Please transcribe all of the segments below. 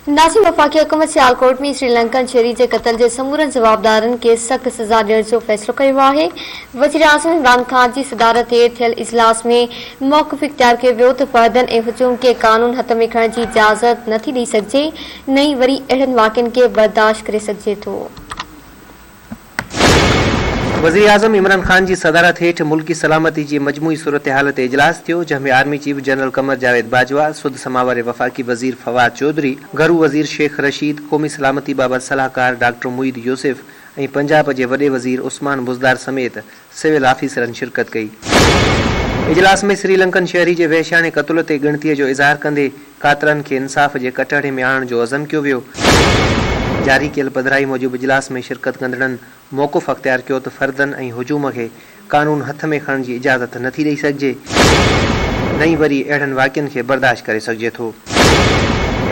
नाज़िम वफ़ाक़ी हुकूमत सियालकोट में श्रीलंकन शहरी के कत्ल के समूरन जवाबदारन के सख्त सज़ा ॾियण जो फ़ैसिलो कयो आहे। वज़ीर आज़म इमरान ख़ान की सदारत हेठि थियल इजलास में मौक़िफ़ इख्तियार कयो वियो त फ़र्दनि ऐं हुजूम के कानून हथ में खणण की इजाज़त नथी ॾेई सघिजे, न ई वरी अहिड़नि वाक़िअनि के बर्दाश्त करे सघिजे थो। वज़ीर आज़म इमरान ख़ान की सदारत हेठ मुल्की सलामती की मजमूई सूरत हाल ते इजलास थियो, जंहिंमें army chief general Qamar Javed Bajwa, सुद समावरे वफ़ाक़ी वज़ीर फवाद चौधरी, घरू वज़ीर शेख रशीद, क़ौमी सलामती बाबत सलाहकार डॉक्टर मुईद यूसुफ ऐं पंजाब के वॾे वज़ीर उस्मान बुज़दार समेत सिविल ऑफिसरन शिरकत कई। इजलास में श्रीलंकन शहरी के वहशियाने कत्ल ते गिणती जो इज़हार कंदे कातरन के इंसाफ़ के कटहरे में आणण जो अज़म कियो वियो। जारी कियल पधराई मूजिब इजलास में शिरकत कंदड़न मौक़िफ़ अख्तियार कियो त फ़र्दन ऐं हुजूम के कानून हथ में खणण की इजाज़त नथी ॾेई सघिजे, न ई वरी अहिड़नि वाक़िअनि के बर्दाश्त करे सघिजे थो।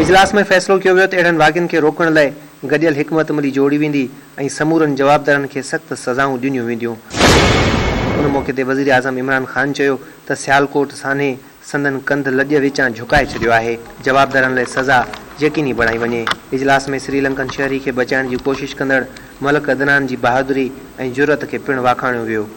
इजलास में फ़ैसिलो कियो वियो त अहिड़नि वाक़िअनि के रोकण लाइ गॾियल हिकमत अमली जोड़ी वेंदी ऐं समूरनि जवाबदारनि के सख़्त सज़ाऊं ॾिनियूं वेंदियूं। उन मौक़े ते वज़ीर आज़म इमरान ख़ान चयो त सियालकोट साने संदन कंध लॼ विचां झुकाए छॾियो आहे, जवाबदारनि लाइ सज़ा यकीनी बणाई वञे। इजलास में श्रीलंकन शहरी के बचाइण की कोशिश कंदड़ मलक अदनान की बहादुरी ऐं जुरत के पिण वाखाणियो वियो।